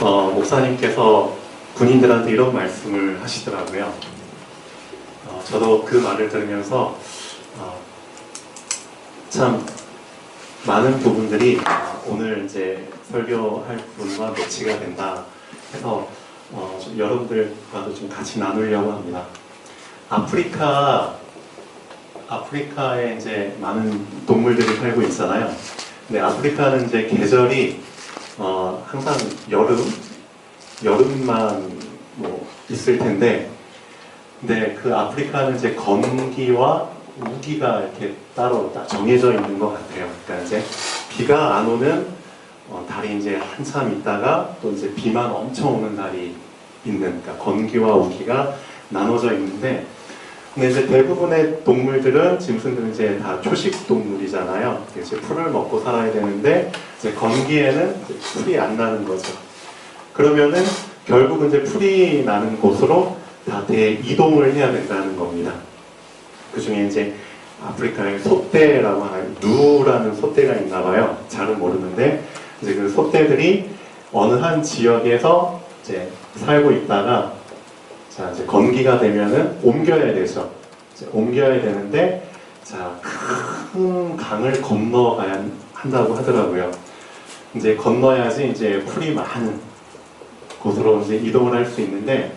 목사님께서 군인들한테 이런 말씀을 하시더라고요. 저도 그 말을 들으면서 참 많은 부분들이 오늘 이제 설교할 부분과 매치가 된다 해서 좀 여러분들과도 좀 같이 나누려고 합니다. 아프리카에 이제 많은 동물들이 살고 있잖아요. 근데 아프리카는 이제 계절이 항상 여름만 뭐 있을 텐데, 근데 그 아프리카는 이제 건기와 우기가 이렇게 따로 딱 정해져 있는 것 같아요. 그러니까 이제 비가 안 오는 달이 이제 한참 있다가 또 이제 비만 엄청 오는 달이 있는, 그러니까 건기와 우기가 나눠져 있는데, 근데 이제 대부분의 동물들은, 짐승들은 이제 다 초식 동물이잖아요. 이제 풀을 먹고 살아야 되는데, 이제 건기에는 이제 풀이 안 나는 거죠. 그러면은 결국은 이제 풀이 나는 곳으로 다 대이동을 해야 된다는 겁니다. 그 중에 이제 아프리카에 소떼라고 하는, 누라는 소떼가 있나 봐요. 잘은 모르는데, 이제 그 소떼들이 어느 한 지역에서 이제 살고 있다가, 자, 이제 건기가 되면은 옮겨야 되죠. 이제 옮겨야 되는데, 자, 큰 강을 건너가야 한다고 하더라고요. 이제 건너야지 이제 풀이 많은 곳으로 이제 이동을 할 수 있는데,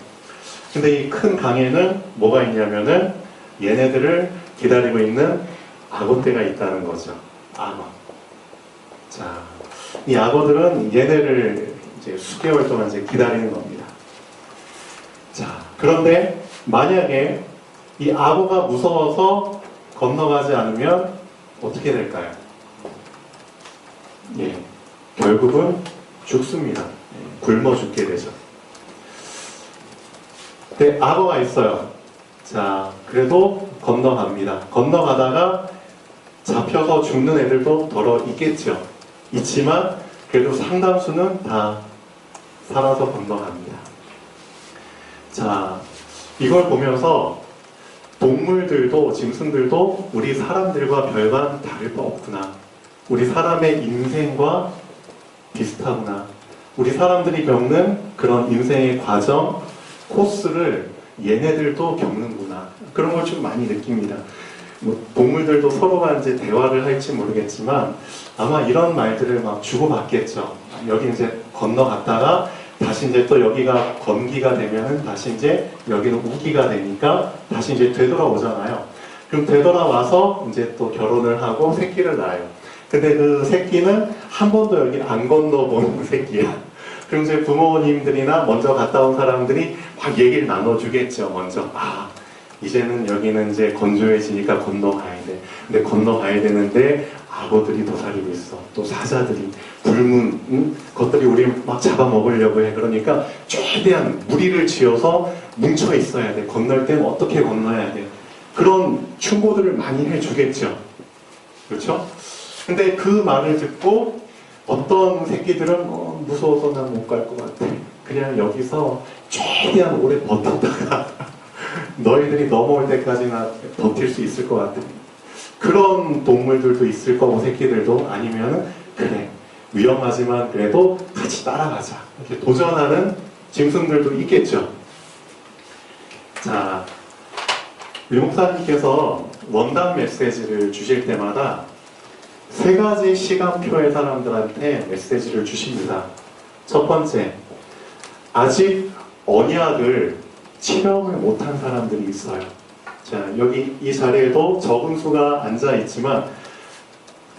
근데 이 큰 강에는 뭐가 있냐면은 얘네들을 기다리고 있는 악어떼가 있다는 거죠. 악어. 자, 이 악어들은 얘네를 이제 수개월 동안 이제 기다리는 겁니다. 자, 그런데 만약에 이 악어가 무서워서 건너가지 않으면 어떻게 될까요? 예, 결국은 죽습니다. 굶어 죽게 되죠. 근데 악어가 있어요. 자, 그래도 건너갑니다. 건너가다가 잡혀서 죽는 애들도 더러 있겠죠. 있지만 그래도 상당수는 다 살아서 건너갑니다. 자, 이걸 보면서 동물들도, 짐승들도 우리 사람들과 별반 다를 바 없구나. 우리 사람의 인생과 비슷하구나. 우리 사람들이 겪는 그런 인생의 과정, 코스를 얘네들도 겪는구나. 그런 걸 좀 많이 느낍니다. 뭐 동물들도 서로가 이제 대화를 할지 모르겠지만 아마 이런 말들을 막 주고받겠죠. 여기 이제 건너갔다가 다시 이제 또 여기가 건기가 되면은 다시 이제 여기는 우기가 되니까 다시 이제 되돌아오잖아요. 그럼 되돌아와서 이제 또 결혼을 하고 새끼를 낳아요. 근데 그 새끼는 한 번도 여기 안 건너본 새끼야. 그럼 이제 부모님들이나 먼저 갔다 온 사람들이 막 얘기를 나눠주겠죠. 먼저 이제는 여기는 이제 건조해지니까 건너가야 돼. 근데 건너가야 되는데 악어들이 도사리고 있어. 또 사자들이, 굶은 것들이 우리 막 잡아먹으려고 해. 그러니까 최대한 무리를 지어서 뭉쳐 있어야 돼. 건널 때는 어떻게 건너야 돼. 그런 충고들을 많이 해주겠죠. 그렇죠? 근데 그 말을 듣고 어떤 새끼들은 무서워서 난 못 갈 것 같아. 그냥 여기서 최대한 오래 버텼다가 너희들이 넘어올 때까지나 버틸 수 있을 것 같아. 그런 동물들도 있을 거고, 새끼들도. 아니면은 그래, 위험하지만 그래도 같이 따라가자, 이렇게 도전하는 짐승들도 있겠죠. 자, 유 목사님께서 원단 메시지를 주실 때마다 세 가지 시간표의 사람들한테 메시지를 주십니다. 첫 번째, 아직 언약을 체험을 못한 사람들이 있어요. 자, 여기 이 자리에도 적은 수가 앉아 있지만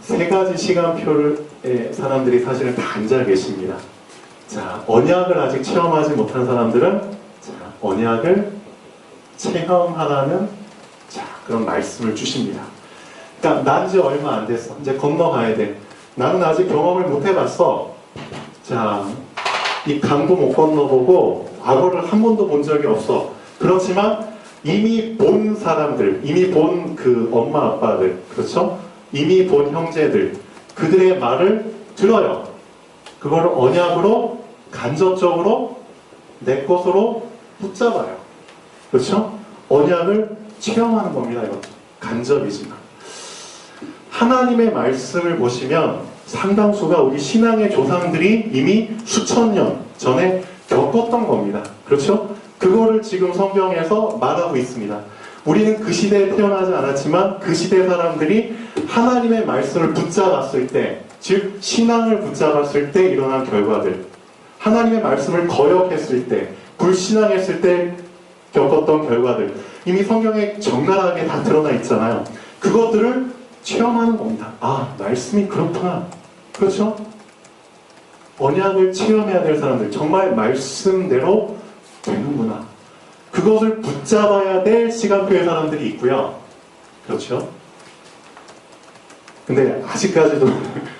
세 가지 시간표의 사람들이 사실은 다 앉아 계십니다. 자, 언약을 아직 체험하지 못한 사람들은 자, 언약을 체험하라는 그런 말씀을 주십니다. 그러니까 난 지 얼마 안 됐어. 이제 건너가야 돼. 나는 아직 경험을 못 해봤어. 자, 이 강도 못 건너보고 악어를 한 번도 본 적이 없어. 그렇지만 이미 본 사람들, 이미 본 그 엄마 아빠들, 그렇죠? 이미 본 형제들, 그들의 말을 들어요. 그거를 언약으로 간접적으로 내 것으로 붙잡아요. 그렇죠? 언약을 체험하는 겁니다. 이것도 간접이지만 하나님의 말씀을 보시면 상당수가 우리 신앙의 조상들이 이미 수천 년 전에 겪었던 겁니다. 그렇죠? 그거를 지금 성경에서 말하고 있습니다. 우리는 그 시대에 태어나지 않았지만 그 시대 사람들이 하나님의 말씀을 붙잡았을 때, 즉 신앙을 붙잡았을 때 일어난 결과들, 하나님의 말씀을 거역했을 때, 불신앙했을 때 겪었던 결과들, 이미 성경에 정갈하게 다 드러나 있잖아요. 그것들을 체험하는 겁니다. 아, 말씀이 그렇구나. 그렇죠? 언약을 체험해야 될 사람들, 정말 말씀대로 되는구나. 그것을 붙잡아야 될 시간표의 사람들이 있고요. 그렇죠? 근데 아직까지도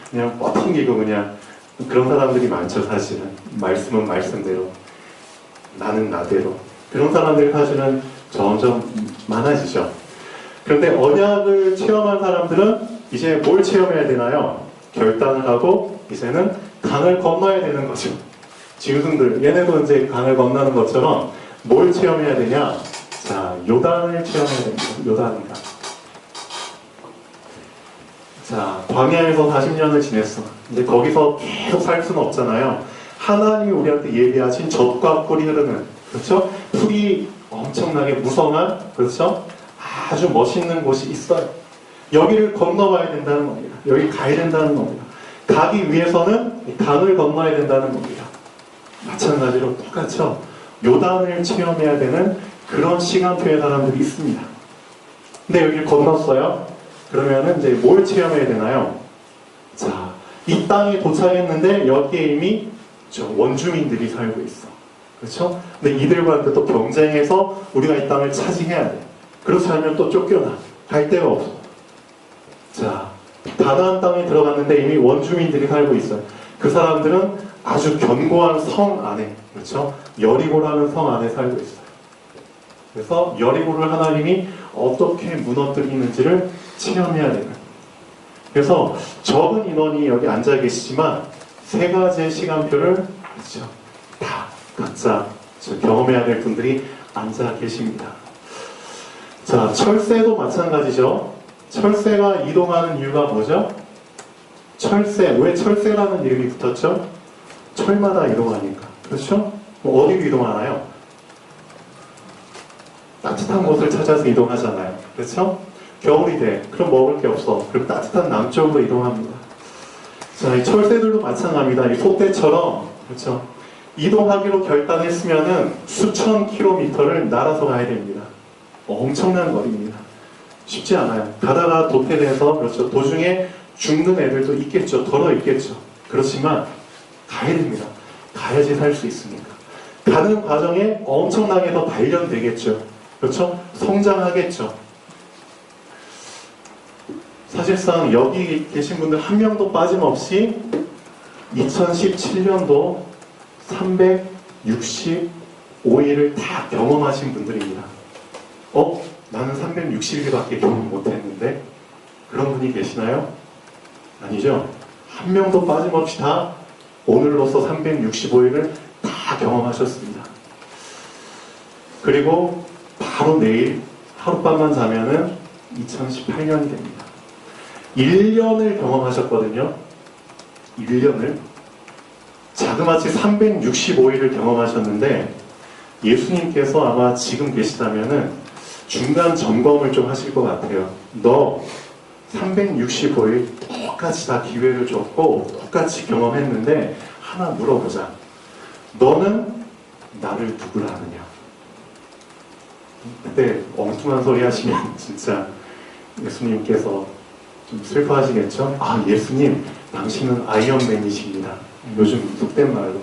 그냥 뻗팅기고 그냥 그런 사람들이 많죠, 사실은. 말씀은 말씀대로, 나는 나대로. 그런 사람들이 사실은 점점 많아지죠. 그런데 언약을 체험한 사람들은 이제 뭘 체험해야 되나요? 결단을 하고 이제는 강을 건너야 되는 거죠. 짐승들, 얘네도 이제 강을 건너는 것처럼 뭘 체험해야 되냐? 자, 요단을 체험해야 됩니다. 요단강. 자, 광야에서 40년을 지냈어. 이제 거기서 계속 살 수는 없잖아요. 하나님이 우리한테 예비하신 젖과 꿀이 흐르는, 그렇죠? 풀이 엄청나게 무성한, 그렇죠? 아주 멋있는 곳이 있어요. 여기를 건너가야 된다는 겁니다. 여기 가야 된다는 겁니다. 가기 위해서는 강을 건너야 된다는 겁니다. 마찬가지로 똑같죠. 요단을 체험해야 되는 그런 시간표의 사람들이 있습니다. 근데 여기를 건넜어요. 그러면은 이제 뭘 체험해야 되나요? 자, 이 땅에 도착했는데 여기에 이미 원주민들이 살고 있어. 그렇죠? 근데 이들과 또 경쟁해서 우리가 이 땅을 차지해야 돼. 그렇지 않으면 또 쫓겨나. 갈 데가 없어. 자, 가나안 땅에 들어갔는데 이미 원주민들이 살고 있어요. 그 사람들은 아주 견고한 성 안에, 그렇죠? 여리고라는 성 안에 살고 있어요. 그래서 여리고를 하나님이 어떻게 무너뜨리는지를 체험해야 되는. 그래서 적은 인원이 여기 앉아 계시지만 세 가지의 시간표를, 그렇죠, 다 각자 경험해야 될 분들이 앉아 계십니다. 자, 철새도 마찬가지죠. 철새가 이동하는 이유가 뭐죠? 철새, 왜 철새라는 이름이 붙었죠? 철마다 이동하니까. 그렇죠? 어디로 이동하나요? 따뜻한 곳을 찾아서 이동하잖아요. 그렇죠? 겨울이 돼. 그럼 먹을 게 없어. 그럼 따뜻한 남쪽으로 이동합니다. 자, 이 철새들도 마찬가지입니다. 이 소떼처럼, 그렇죠? 이동하기로 결단했으면은 수천 킬로미터를 날아서 가야 됩니다. 엄청난 거리입니다. 쉽지 않아요. 가다가 도태돼서, 그렇죠, 도중에 죽는 애들도 있겠죠. 덜어 있겠죠. 그렇지만 가야 됩니다. 가야지 살 수 있으니까. 가는 과정에 엄청나게 더 단련되겠죠. 그렇죠? 성장하겠죠. 사실상 여기 계신 분들 한 명도 빠짐없이 2017년도 365일을 다 경험하신 분들입니다. 나는 360일밖에 경험 못했는데? 그런 분이 계시나요? 아니죠? 한 명도 빠짐없이 다 오늘로서 365일을 다 경험하셨습니다. 그리고 바로 내일 하룻밤만 자면은 2018년이 됩니다. 1년을 경험하셨거든요. 1년을. 자그마치 365일을 경험하셨는데 예수님께서 아마 지금 계시다면은 중간 점검을 좀 하실 것 같아요. 너 365일 똑같이 다 기회를 줬고 똑같이 경험했는데 하나 물어보자. 너는 나를 누구라 하느냐? 그때 엉뚱한 소리 하시면 진짜 예수님께서 좀 슬퍼하시겠죠? 아, 예수님, 당신은 아이언맨이십니다. 요즘 속된 말로.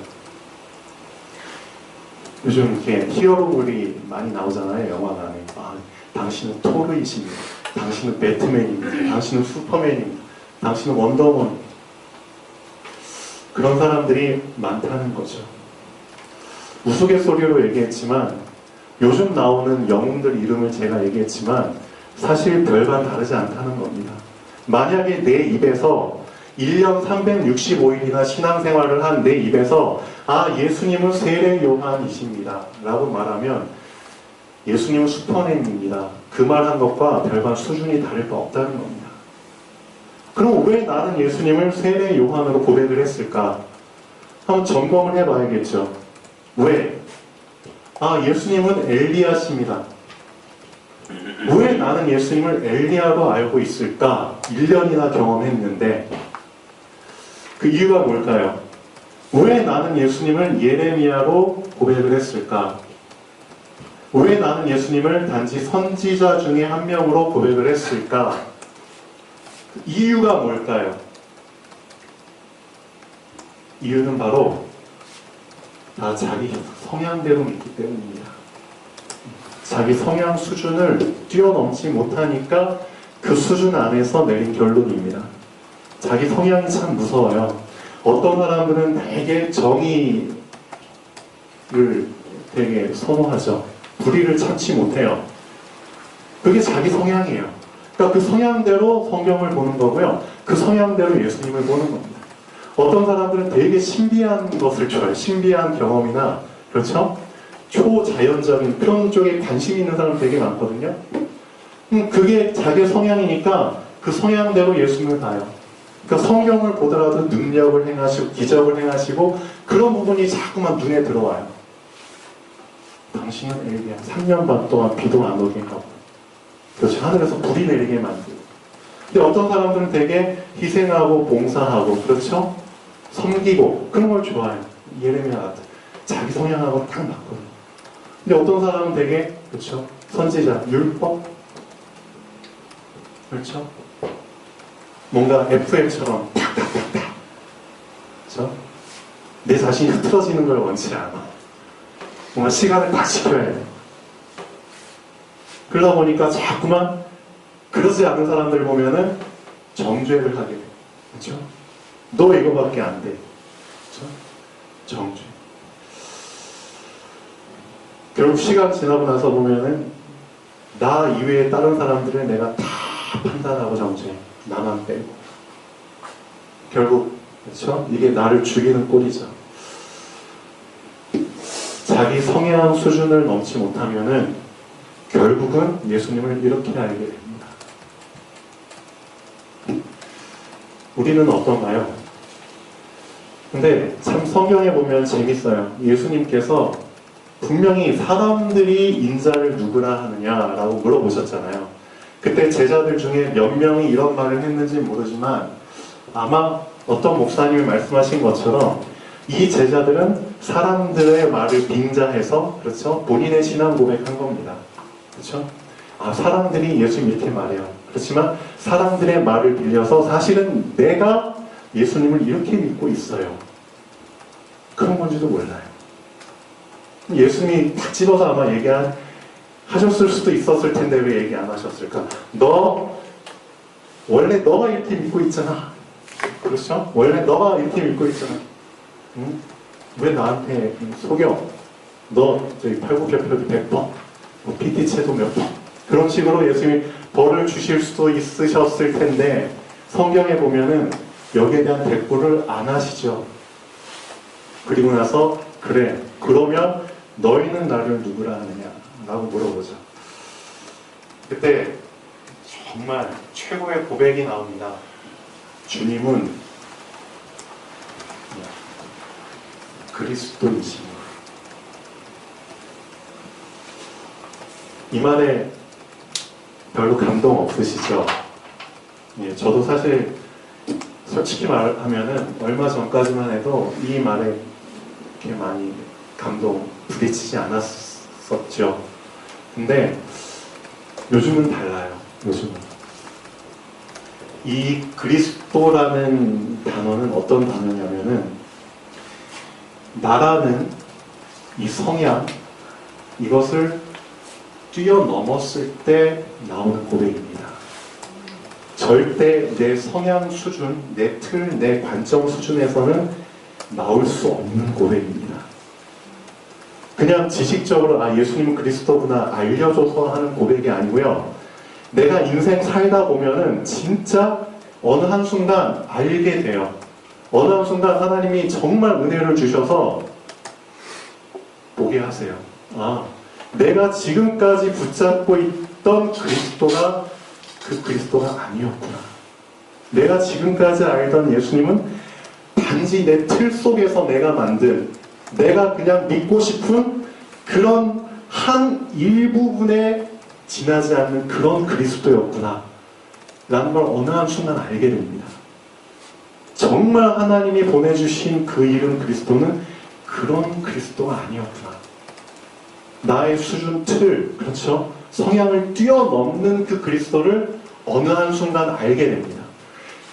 요즘 이렇게 히어로물이 많이 나오잖아요, 영화관에. 아, 당신은 토르이십니다. 당신은 배트맨입니다. 당신은 슈퍼맨입니다. 당신은 원더우먼. 그런 사람들이 많다는 거죠. 우스갯소리로 얘기했지만 요즘 나오는 영웅들 이름을 제가 얘기했지만 사실 별반 다르지 않다는 겁니다. 만약에 내 입에서 1년 365일이나 신앙생활을 한 내 입에서 아, 예수님은 세례 요한이십니다 라고 말하면 예수님은 슈퍼맨입니다. 그 말한 것과 별반 수준이 다를 바 없다는 겁니다. 그럼 왜 나는 예수님을 세례 요한으로 고백을 했을까? 한번 점검을 해봐야겠죠. 왜? 예수님은 엘리야십니다. 왜 나는 예수님을 엘리야로 알고 있을까? 1년이나 경험했는데 그 이유가 뭘까요? 왜 나는 예수님을 예레미야로 고백을 했을까? 왜 나는 예수님을 단지 선지자 중에 한 명으로 고백을 했을까? 그 이유가 뭘까요? 이유는 바로 다 자기 성향대로 믿기 때문입니다. 자기 성향 수준을 뛰어넘지 못하니까 그 수준 안에서 내린 결론입니다. 자기 성향이 참 무서워요. 어떤 사람들은 되게 정의를 되게 선호하죠. 불의를 참지 못해요. 그게 자기 성향이에요. 그러니까 그 성향대로 성경을 보는 거고요. 그 성향대로 예수님을 보는 겁니다. 어떤 사람들은 되게 신비한 것을 좋아해요. 신비한 경험이나, 그렇죠? 초자연적인 그런 쪽에 관심 있는 사람 되게 많거든요. 그게 자기 성향이니까 그 성향대로 예수님을 봐요. 그러니까 성경을 보더라도 능력을 행하시고 기적을 행하시고 그런 부분이 자꾸만 눈에 들어와요. 당신은 엘리야 3년 반 동안 비도 안 오게 하고, 그렇죠? 하늘에서 불이 내리게 만들고. 근데 어떤 사람들은 되게 희생하고 봉사하고, 그렇죠? 섬기고 그런 걸 좋아해요. 예레미야 같은 자기 성향하고 딱 맞거든요. 근데 어떤 사람은 되게, 그렇죠? 선지자, 율법, 그렇죠? 뭔가 FM처럼 탁탁탁탁, 그렇죠? 내 자신이 흐트러지는 걸 원치 않아. 뭔가 시간을 딱 지켜야 돼. 그러다 보니까 자꾸만 그러지 않은 사람들 보면은 정죄를 하게 돼. 그렇죠? 너 이거밖에 안 돼. 그렇죠? 정죄. 결국 시간 지나고 나서 보면은 나 이외에 다른 사람들을 내가 다 판단하고 정죄해. 나만 빼고. 결국, 그렇죠? 이게 나를 죽이는 꼴이죠. 자기 성향 수준을 넘지 못하면은 결국은 예수님을 이렇게 알게 됩니다. 우리는 어떤가요? 근데 참 성경에 보면 재밌어요. 예수님께서 분명히 사람들이 인자를 누구라 하느냐라고 물어보셨잖아요. 그때 제자들 중에 몇 명이 이런 말을 했는지 모르지만 아마 어떤 목사님이 말씀하신 것처럼 이 제자들은 사람들의 말을 빙자해서, 그렇죠? 본인의 신앙 고백한 겁니다. 그렇죠? 사람들이 예수님 이렇게 말해요. 그렇지만 사람들의 말을 빌려서 사실은 내가 예수님을 이렇게 믿고 있어요. 그런 건지도 몰라요. 예수님이 딱 집어서 아마 하셨을 수도 있었을 텐데 왜 얘기 안 하셨을까? 원래 너가 이렇게 믿고 있잖아. 그렇죠? 원래 너가 이렇게 믿고 있잖아. 응? 왜 나한테 속여? 너 저기 팔굽혀펴기 100번, PT 체도 몇 번. 그런 식으로 예수님이 벌을 주실 수도 있으셨을 텐데 성경에 보면은 여기에 대한 대꾸를 안 하시죠. 그리고 나서 그래, 그러면 너희는 나를 누구라 하느냐? 라고 물어보죠. 그때 정말 최고의 고백이 나옵니다. 주님은 그리스도이시니. 이 말에 별로 감동 없으시죠? 예, 저도 사실 솔직히 말하면은 얼마 전까지만 해도 이 말에 이렇게 많이 감동 부딪히지 않았었죠. 근데 요즘은 달라요. 요즘은. 이 그리스도라는 단어는 어떤 단어냐면은 나라는 이 성향, 이것을 뛰어넘었을 때 나오는 고백입니다. 절대 내 성향 수준, 내 틀, 내 관점 수준에서는 나올 수 없는 고백입니다. 그냥 지식적으로 예수님은 그리스도구나 알려줘서 하는 고백이 아니고요. 내가 인생 살다 보면은 진짜 어느 한순간 알게 돼요. 어느 한순간 하나님이 정말 은혜를 주셔서 보게 하세요. 내가 지금까지 붙잡고 있던 그리스도가 그 그리스도가 아니었구나. 내가 지금까지 알던 예수님은 단지 내 틀 속에서 내가 만든, 내가 그냥 믿고 싶은 그런 한 일부분에 지나지 않는 그런 그리스도였구나 라는 걸 어느 한순간 알게 됩니다. 정말 하나님이 보내주신 그 이름 그리스도는 그런 그리스도가 아니었구나. 나의 수준 틀, 그렇죠? 성향을 뛰어넘는 그 그리스도를 어느 한순간 알게 됩니다.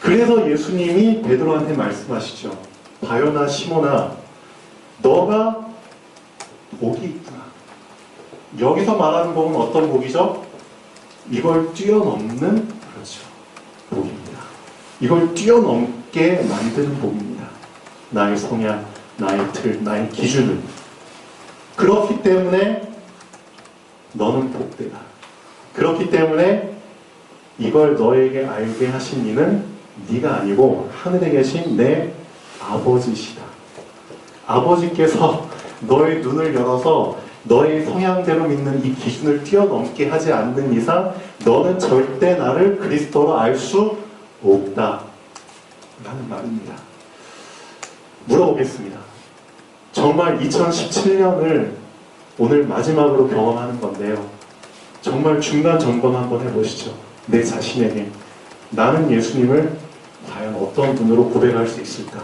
그래서 예수님이 베드로한테 말씀하시죠. 바요나 시몬아, 너가 복이 있구나. 여기서 말하는 복은 어떤 복이죠? 이걸 뛰어넘는, 그렇죠, 복입니다. 이걸 뛰어넘게 만드는 복입니다. 나의 성향, 나의 틀, 나의 기준을. 그렇기 때문에 너는 복되다. 그렇기 때문에 이걸 너에게 알게 하신 이는 네가 아니고 하늘에 계신 내 아버지시다. 아버지께서 너의 눈을 열어서 너의 성향대로 믿는 이 기준을 뛰어넘게 하지 않는 이상 너는 절대 나를 그리스도로 알 수 없다 라는 말입니다. 물어보겠습니다. 정말 2017년을 오늘 마지막으로 경험하는 건데요. 정말 중간 점검 한번 해보시죠. 내 자신에게 나는 예수님을 과연 어떤 분으로 고백할 수 있을까?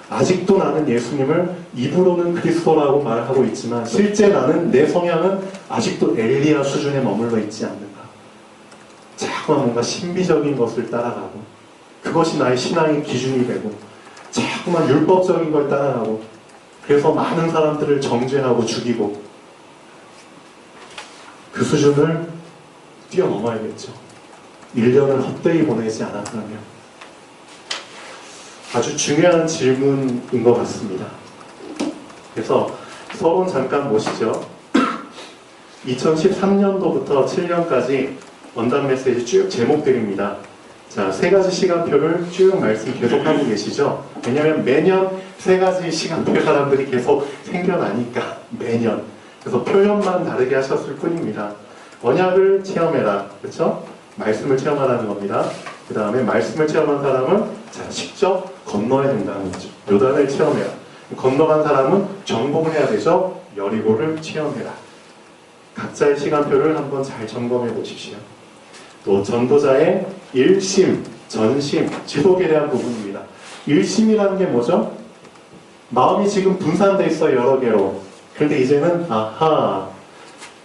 아직도 나는 예수님을 입으로는 그리스도라고 말하고 있지만 실제 나는 내 성향은 아직도 엘리야 수준에 머물러 있지 않는가? 자꾸만 뭔가 신비적인 것을 따라가고 그것이 나의 신앙의 기준이 되고 자꾸만 율법적인 걸 따라가고 그래서 많은 사람들을 정죄하고 죽이고 그 수준을 뛰어넘어야겠죠. 1년을 헛되이 보내지 않았다면. 아주 중요한 질문인 것 같습니다. 그래서 서론 잠깐 보시죠. 2013년도부터 7년까지 원단 메시지 쭉 제목들입니다. 자, 세 가지 시간표를 쭉 말씀 계속하고 계시죠. 왜냐하면 매년 세 가지 시간표 사람들이 계속 생겨나니까 매년. 그래서 표현만 다르게 하셨을 뿐입니다. 언약을 체험해라. 그렇죠? 말씀을 체험하라는 겁니다. 그 다음에 말씀을 체험한 사람은 자, 직접 건너야 된다는 거죠. 요단을 체험해라. 건너간 사람은 정복을 해야 되죠. 여리고를 체험해라. 각자의 시간표를 한번 잘 점검해 보십시오. 또 전도자의 일심, 전심, 지속에 대한 부분입니다. 일심이라는 게 뭐죠? 마음이 지금 분산돼 있어요. 여러 개로. 그런데 이제는 아하,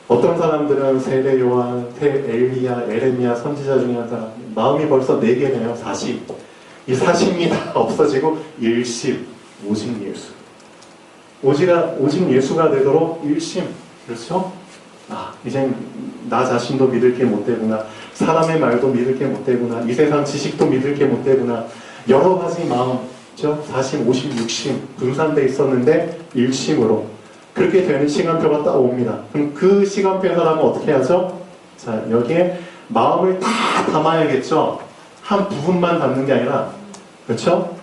어떤 사람들은 세례 요한, 엘리야, 에레미야 선지자 중에 한 사람 마음이 벌써 4개네요. 사심. 이 사심이 다 없어지고 일심, 오직 예수. 오직 예수가 되도록 일심. 그렇죠? 아, 이젠 나 자신도 믿을 게 못 되구나. 사람의 말도 믿을 게 못 되구나. 이 세상 지식도 믿을 게 못 되구나. 여러 가지 마음, 그렇죠? 사심, 오심, 육심 분산돼 있었는데 일심으로 그렇게 되는 시간표가 딱 옵니다. 그럼 그 시간표의 사람은 어떻게 하죠? 자, 여기에 마음을 다 담아야겠죠? 한 부분만 담는 게 아니라, 그렇죠?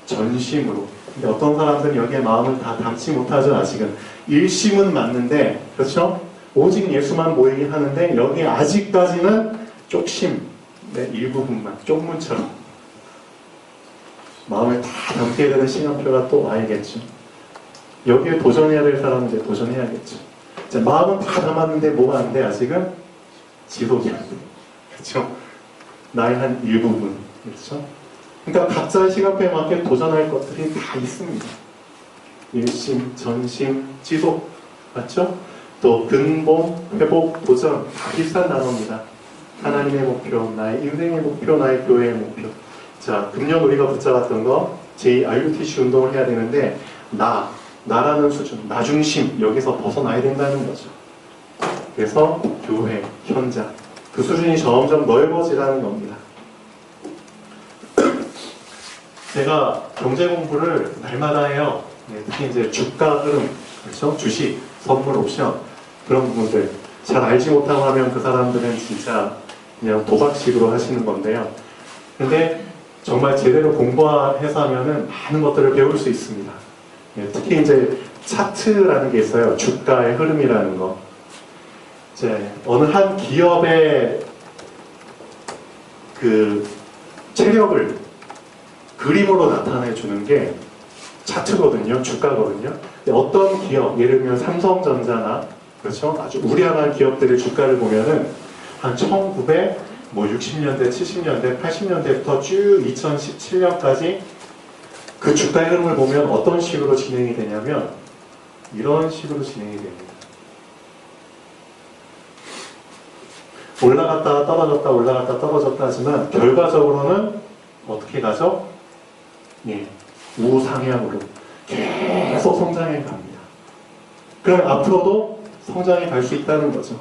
전심으로. 근데 어떤 사람들은 여기에 마음을 다 담지 못하죠, 아직은. 일심은 맞는데, 그렇죠? 오직 예수만 모이긴 하는데, 여기에 아직까지는 쪽심, 네, 일부분만, 쪽문처럼. 마음을 다 담게 되는 시간표가 또 와야겠죠. 여기에 도전해야 될 사람은 이제 도전해야겠죠. 자, 마음은 다 담았는데 뭐가 안 돼, 아직은? 지속이 안 돼. 그렇죠? 나의 한 일부분. 그렇죠? 그러니까 각자의 시간표에 맞게 도전할 것들이 다 있습니다. 일심, 전심, 지속. 맞죠? 또 근본, 회복, 도전. 다 비슷한 단어입니다. 하나님의 목표, 나의 인생의 목표, 나의 교회의 목표. 자, 금년 우리가 붙잡았던 거 JRUTC 운동을 해야 되는데 나라는 수준, 나 중심, 여기서 벗어나야 된다는 거죠. 그래서 교회, 현장, 그 수준이 점점 넓어지라는 겁니다. 제가 경제 공부를 날마다 해요. 네, 특히 이제 주가 흐름, 그렇죠? 주식, 선물, 옵션 그런 부분들 잘 알지 못하고 하면 그 사람들은 진짜 그냥 도박식으로 하시는 건데요. 근데 정말 제대로 공부해서 하면은 많은 것들을 배울 수 있습니다. 특히 이제 차트라는 게 있어요. 주가의 흐름이라는 거. 이제 어느 한 기업의 그 체력을 그림으로 나타내 주는 게 차트거든요. 주가거든요. 어떤 기업, 예를 들면 삼성전자나 그렇죠? 아주 우량한 기업들의 주가를 보면은 한 1960년대, 70년대, 80년대부터 쭉 2017년까지 그 주가의 흐름을 보면 어떤 식으로 진행이 되냐면 이런 식으로 진행이 됩니다. 올라갔다가 떨어졌다, 올라갔다 떨어졌다 하지만 결과적으로는 어떻게 가죠? 예, 우상향으로 계속 성장해 갑니다. 그럼 앞으로도 성장해 갈 수 있다는 거죠.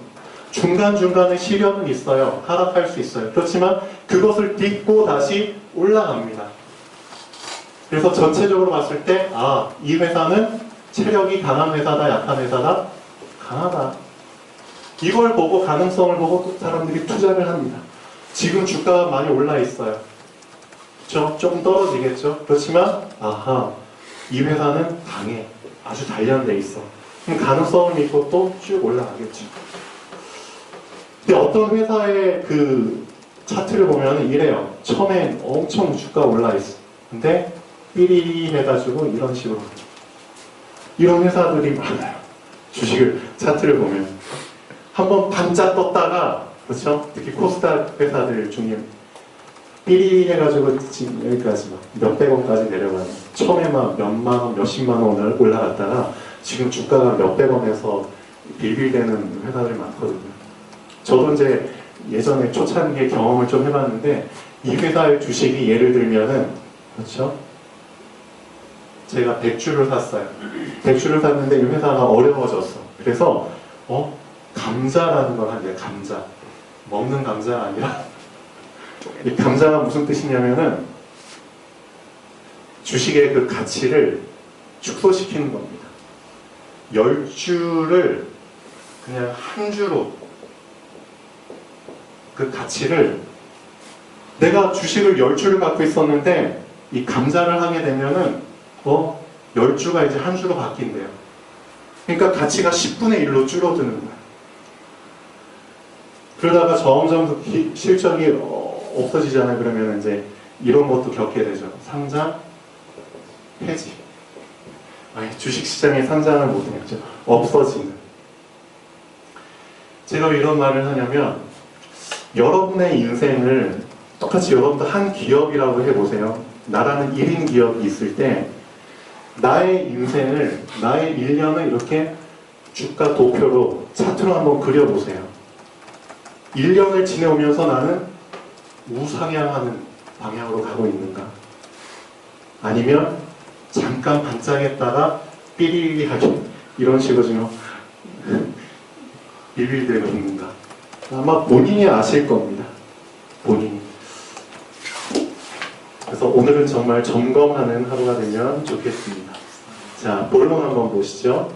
중간중간에 시련은 있어요. 하락할 수 있어요. 그렇지만 그것을 딛고 다시 올라갑니다. 그래서 전체적으로 봤을 때, 아, 이 회사는 체력이 강한 회사다, 약한 회사다? 강하다. 이걸 보고, 가능성을 보고 사람들이 투자를 합니다. 지금 주가가 많이 올라 있어요. 조금 떨어지겠죠? 그렇지만, 아하, 이 회사는 강해. 아주 단련돼 있어. 그럼 가능성을 믿고 또 쭉 올라가겠죠. 근데 어떤 회사의 그 차트를 보면 이래요. 처음엔 엄청 주가 올라 있어. 근데 삐리리 해가지고 이런 식으로. 이런 회사들이 많아요. 주식을, 차트를 보면. 한번 반짝 떴다가, 그렇죠? 특히 코스닥 회사들 중에 삐리 해가지고 지금 여기까지 막 몇백 원까지 내려가요. 처음에 막 몇만 원, 몇십만 원을 올라갔다가 지금 주가가 몇백 원에서 빌빌대는 회사들이 많거든요. 저도 이제 예전에 초창기에 경험을 좀 해봤는데 이 회사의 주식이 예를 들면은 그렇죠? 제가 100주를 샀어요. 100주를 샀는데 이 회사가 어려워졌어. 그래서 감자라는 걸 한대요. 감자. 먹는 감자가 아니라 이 감자가 무슨 뜻이냐면은 주식의 그 가치를 축소시키는 겁니다. 10주를 그냥 한 주로 그 가치를 내가 주식을 10주를 갖고 있었는데 이 감자를 하게 되면은 10주가 이제 한 주로 바뀐대요. 그러니까 가치가 10분의 1로 줄어드는 거예요. 그러다가 점점 실적이 없어지잖아요. 그러면 이제 이런 것도 겪게 되죠. 상장, 폐지. 주식시장에 상장을 못했죠. 없어지는. 제가 왜 이런 말을 하냐면 여러분의 인생을 똑같이 여러분도 한 기업이라고 해보세요. 나라는 1인 기업이 있을 때 나의 인생을, 나의 1년을 이렇게 주가 도표로 차트로 한번 그려보세요. 1년을 지내오면서 나는 우상향하는 방향으로 가고 있는가? 아니면 잠깐 반짝했다가 삐리리하게 이런 식으로 지금 빌빌대고 있는가? 아마 본인이 아실 겁니다. 본인이. 그래서 오늘은 정말 점검하는 하루가 되면 좋겠습니다. 자, 본론 한번 보시죠.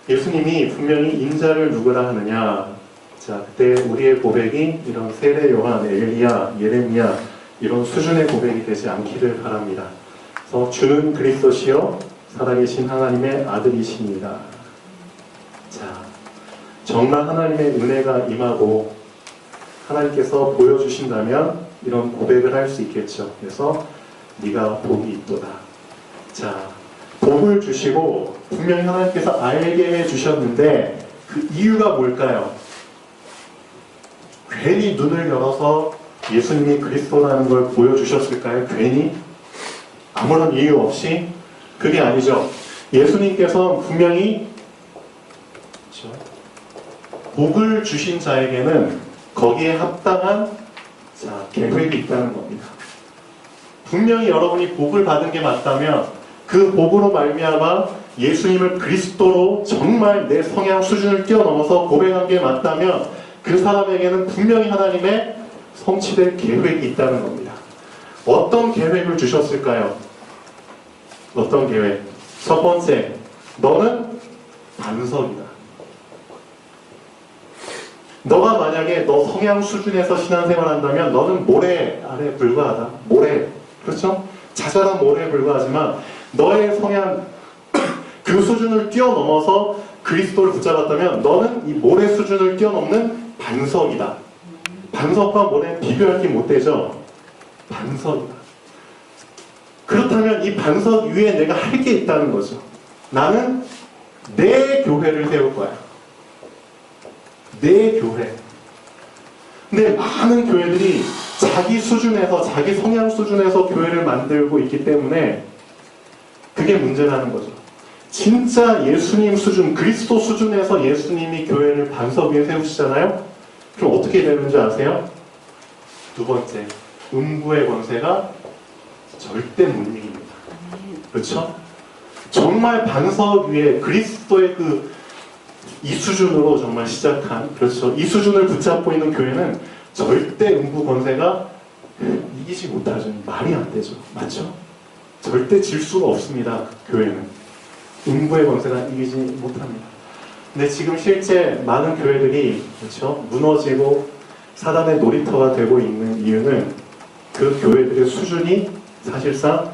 예수님이 분명히 인자를 누구라 하느냐. 자, 그때 우리의 고백이 이런 세례 요한, 엘리야, 예레미야 이런 수준의 고백이 되지 않기를 바랍니다. 그래서 주는 그리스도시요 살아계신 하나님의 아들이십니다. 자, 정말 하나님의 은혜가 임하고 하나님께서 보여주신다면 이런 고백을 할 수 있겠죠. 그래서 네가 복이 있도다. 자, 복을 주시고 분명히 하나님께서 알게 해주셨는데 그 이유가 뭘까요? 괜히 눈을 열어서 예수님이 그리스도라는 걸 보여주셨을까요? 괜히? 아무런 이유 없이? 그게 아니죠. 예수님께서 분명히 그렇죠? 복을 주신 자에게는 거기에 합당한 계획이 있다는 겁니다. 분명히 여러분이 복을 받은 게 맞다면 그 복으로 말미암아 예수님을 그리스도로 정말 내 성향 수준을 뛰어넘어서 고백한 게 맞다면 그 사람에게는 분명히 하나님의 성취될 계획이 있다는 겁니다. 어떤 계획을 주셨을까요? 어떤 계획? 첫 번째, 너는 반석이다. 너가 만약에 너 성향 수준에서 신앙생활 한다면 너는 모래 아래 불과하다. 모래. 그렇죠? 자잘한 모래에 불과하지만 너의 성향 그 수준을 뛰어넘어서 그리스도를 붙잡았다면 너는 이 모래 수준을 뛰어넘는 반석이다. 반석과 모래는 비교할 게 못 되죠. 반석이다. 그렇다면 이 반석 위에 내가 할 게 있다는 거죠. 나는 내 교회를 세울 거야. 내 교회. 근데 많은 교회들이 자기 수준에서, 자기 성향 수준에서 교회를 만들고 있기 때문에 그게 문제라는 거죠. 진짜 예수님 수준, 그리스도 수준에서 예수님이 교회를 반석 위에 세우시잖아요? 그럼 어떻게 되는 줄 아세요? 두 번째, 음부의 권세가 절대 못 이깁니다. 그렇죠? 정말 반석 위에 그리스도의 이 수준으로 정말 시작한, 그렇죠? 이 수준을 붙잡고 있는 교회는 절대 음부 권세가 이기지 못하죠. 말이 안 되죠. 맞죠? 절대 질 수가 없습니다. 교회는. 음부의 권세가 이기지 못합니다. 근데 지금 실제 많은 교회들이, 그렇죠? 무너지고 사단의 놀이터가 되고 있는 이유는 그 교회들의 수준이 사실상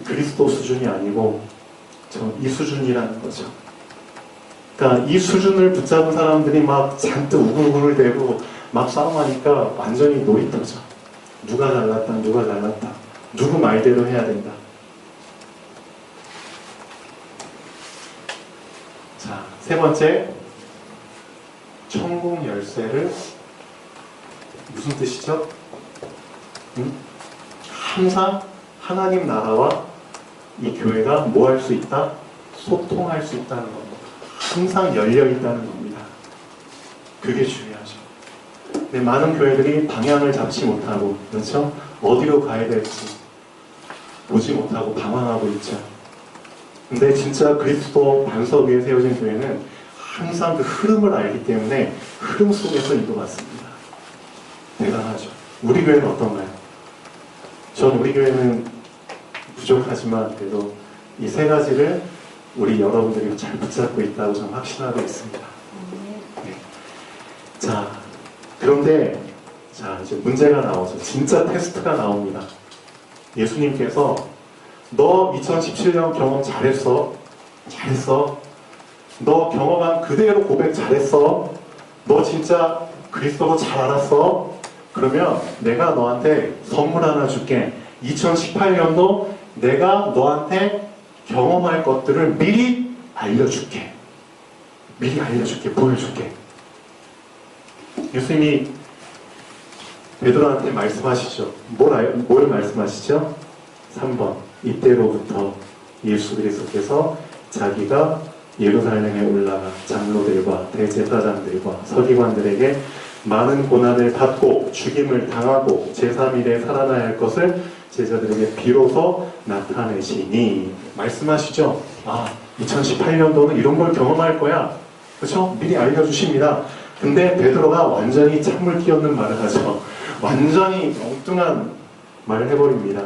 그리스도 수준이 아니고 이 수준이라는 거죠. 그러니까 이 수준을 붙잡은 사람들이 막 잔뜩 우글우글 대고 막 싸움하니까 완전히 놀이터죠. 누가 잘났다, 누가 잘났다. 누구 말대로 해야 된다. 자, 세 번째, 천국 열쇠를 무슨 뜻이죠? 항상 하나님 나라와 이 교회가 뭐 할 수 있다? 소통할 수 있다는 겁니다. 항상 열려 있다는 겁니다. 그게 중요하죠. 근데 많은 교회들이 방향을 잡지 못하고, 그렇죠? 어디로 가야 될지 보지 못하고 방황하고 있죠. 근데 진짜 그리스도 반석 위에 세워진 교회는 항상 그 흐름을 알기 때문에 흐름 속에서 이루어갔습니다. 대단하죠. 우리 교회는 어떤가요? 전 우리 교회는 부족하지만 그래도 이 세 가지를 우리 여러분들이 잘 붙잡고 있다고 저는 확신하고 있습니다. 네. 자, 그런데 자, 이제 문제가 나오죠. 진짜 테스트가 나옵니다. 예수님께서 너 2017년 경험 잘했어. 잘했어. 너 경험한 그대로 고백 잘했어. 너 진짜 그리스도로 잘 알았어. 그러면 내가 너한테 선물 하나 줄게. 2018년도 내가 너한테 경험할 것들을 미리 알려줄게. 미리 알려줄게. 보여줄게. 예수님이 베드로한테 말씀하시죠. 뭘 말씀하시죠? 3번. 이때로부터 예수 그리스도께서 자기가 예루살렘에 올라가 장로들과 대제사장들과 서기관들에게 많은 고난을 받고 죽임을 당하고 제3일에 살아나야 할 것을 제자들에게 비로소 나타내시니 말씀하시죠. 아, 2018년도는 이런 걸 경험할 거야. 그렇죠? 미리 알려주십니다. 근데 베드로가 완전히 찬물 끼얹는 말을 하죠. 완전히 엉뚱한 말을 해버립니다.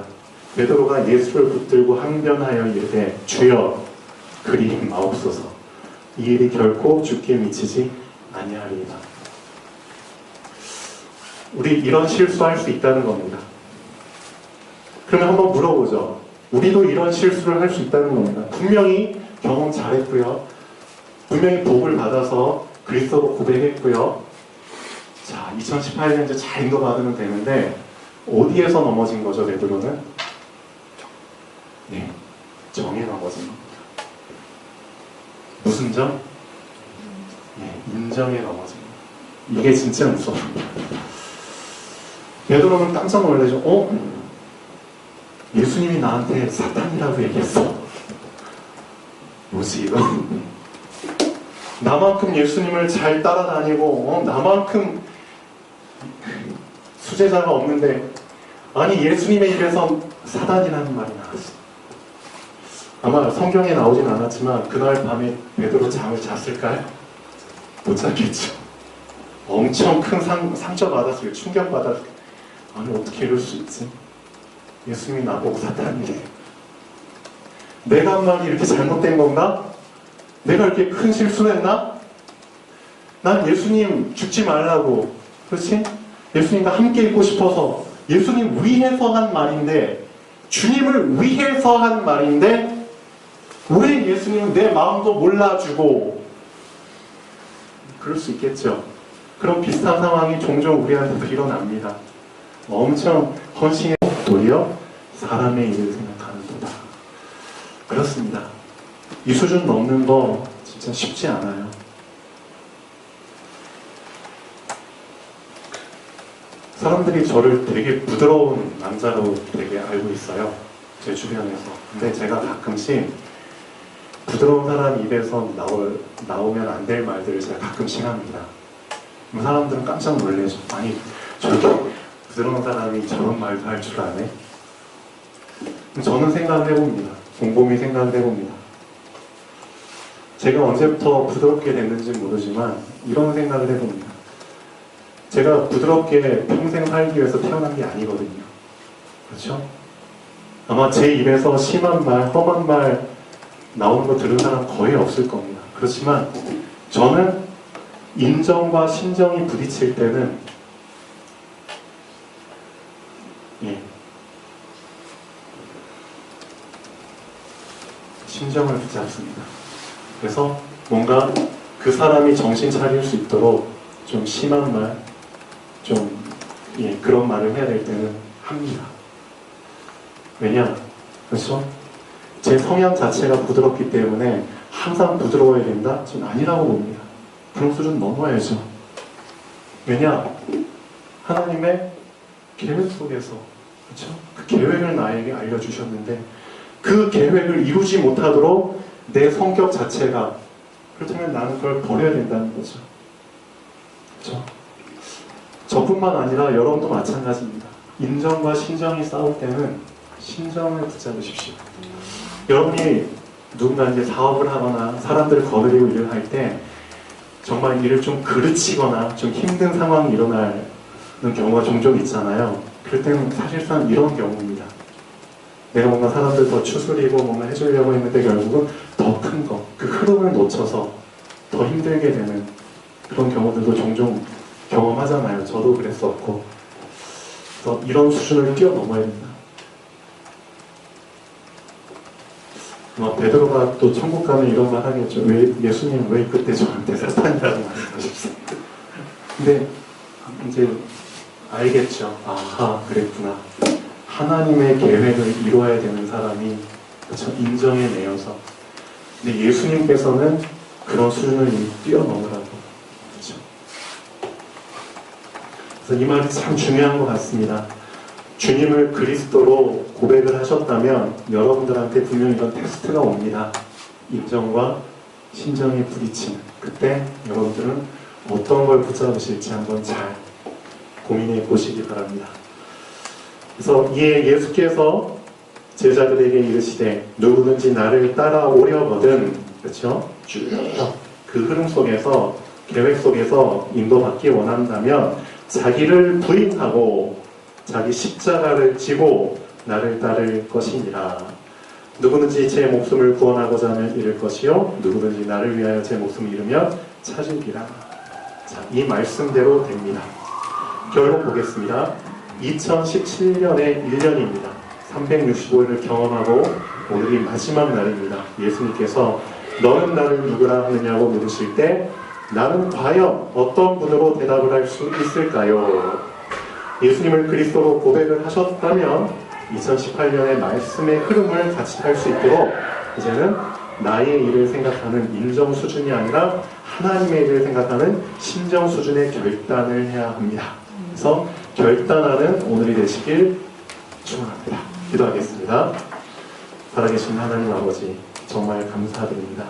베드로가 예수를 붙들고 항변하여 이르되 주여 그리 마옵소서. 이 일이 결코 주께 미치지 아니하리이다. 우리 이런 실수할 수 있다는 겁니다. 그러면 한번 물어보죠. 우리도 이런 실수를 할 수 있다는 겁니다. 분명히 경험 잘했고요. 분명히 복을 받아서 그리스도로 고백했고요. 자, 2018년 이제 잘 인도받으면 되는데 어디에서 넘어진 거죠, 베드로는? 네, 정에 넘어진 겁니다. 무슨 점? 네, 인정에 넘어진 겁니다. 이게 진짜 무서워요. 베드로는 깜짝 놀라죠. 예수님이 나한테 사탄이라고 얘기했어. 뭐지 이거? 나만큼 예수님을 잘 따라다니고 나만큼 수제자가 없는데 아니 예수님의 입에서 사단이라는 말이 나왔어. 아마 성경에 나오진 않았지만 그날 밤에 베드로 잠을 잤을까요? 못 잤겠죠. 엄청 큰 상처 받았어요. 충격 받았어요. 아니 어떻게 이럴 수 있지? 예수님이 나보고 사탄이래. 내가 한 말이 이렇게 잘못된 건가? 내가 이렇게 큰 실수를 했나? 난 예수님 죽지 말라고, 그렇지? 예수님과 함께 있고 싶어서 예수님 위해서 한 말인데, 주님을 위해서 한 말인데 왜 예수님은 내 마음도 몰라주고, 그럴 수 있겠죠. 그런 비슷한 상황이 종종 우리한테도 일어납니다. 엄청 헌신해 도리어 사람의 일을 생각하는 그렇습니다. 이 수준 넘는 거 진짜 쉽지 않아요. 사람들이 저를 되게 부드러운 남자로 되게 알고 있어요. 제 주변에서. 근데 제가 가끔씩 부드러운 사람 입에서 나오면 안 될 말들을 제가 가끔씩 합니다. 그럼 사람들은 깜짝 놀래죠. 아니, 저렇게 부드러운 사람이 저런 말도 할 줄 아네? 저는 생각을 해봅니다. 곰곰이 생각을 해봅니다. 제가 언제부터 부드럽게 됐는지 모르지만 이런 생각을 해봅니다. 제가 부드럽게 평생 살기 위해서 태어난 게 아니거든요. 그렇죠? 아마 제 입에서 심한 말, 험한 말 나오는 거 들은 사람 거의 없을 겁니다. 그렇지만 저는 인정과 신정이 부딪힐 때는 심정을 붙잡습니다. 그래서 뭔가 그 사람이 정신 차릴 수 있도록 좀 심한 말, 그런 말을 해야 될 때는 합니다. 왜냐? 그렇죠? 제 성향 자체가 부드럽기 때문에 항상 부드러워야 된다? 전 아니라고 봅니다. 그런 수준 넘어야죠. 왜냐? 하나님의 계획 속에서, 그렇죠? 그 계획을 나에게 알려주셨는데 그 계획을 이루지 못하도록 내 성격 자체가, 그렇다면 나는 그걸 버려야 된다는 거죠. 그렇죠? 저뿐만 아니라 여러분도 마찬가지입니다. 인정과 신정이 싸울 때는 신정을 붙잡으십시오. 여러분이 누군가 이제 사업을 하거나 사람들을 거느리고 일을 할 때 정말 일을 좀 그르치거나 좀 힘든 상황이 일어나는 경우가 종종 있잖아요. 그럴 때는 사실상 이런 경우입니다. 내가 뭔가 사람들 더 추스리고 뭔가 해주려고 했는데 결국은 더 큰 거, 그 흐름을 놓쳐서 더 힘들게 되는 그런 경우들도 종종 경험하잖아요. 저도 그랬었고. 그래서 이런 수준을 뛰어넘어야 된다. 베드로가 또 천국 가면 이런 말 하겠죠. 예수님 왜 그때 저한테 사탄이라고 말씀하셨어요? 근데 이제 알겠죠. 아하, 그랬구나. 하나님의 계획을 이루어야 되는 사람이, 그렇죠? 인정해내어서. 근데 예수님께서는 그런 수준을 뛰어넘으라고. 그렇죠? 그래서 이 말이 참 중요한 것 같습니다. 주님을 그리스도로 고백을 하셨다면 여러분들한테 분명히 이런 테스트가 옵니다. 인정과 신정이 부딪히는. 그때 여러분들은 어떤 걸 붙잡으실지 한번 잘 고민해 보시기 바랍니다. 그래서 이에 예수께서 제자들에게 이르시되 누구든지 나를 따라오려거든, 그렇죠? 쭉 그 흐름 속에서, 계획 속에서 인도받기 원한다면 자기를 부인하고 자기 십자가를 지고 나를 따를 것이니라. 누구든지 제 목숨을 구원하고자 하면 잃을 것이요 누구든지 나를 위하여 제 목숨을 잃으면 찾으리라. 자, 이 말씀대로 됩니다. 결국 보겠습니다. 2017년의 1년입니다. 365일을 경험하고 오늘이 마지막 날입니다. 예수님께서 너는 나를 누구라 하느냐고 물으실 때 나는 과연 어떤 분으로 대답을 할 수 있을까요? 예수님을 그리스도로 고백을 하셨다면 2018년의 말씀의 흐름을 같이 탈 수 있도록 이제는 나의 일을 생각하는 인정 수준이 아니라 하나님의 일을 생각하는 신정 수준의 결단을 해야 합니다. 그래서 결단하는 오늘이 되시길 축원합니다. 기도하겠습니다. 살아계신 하나님 아버지, 정말 감사드립니다.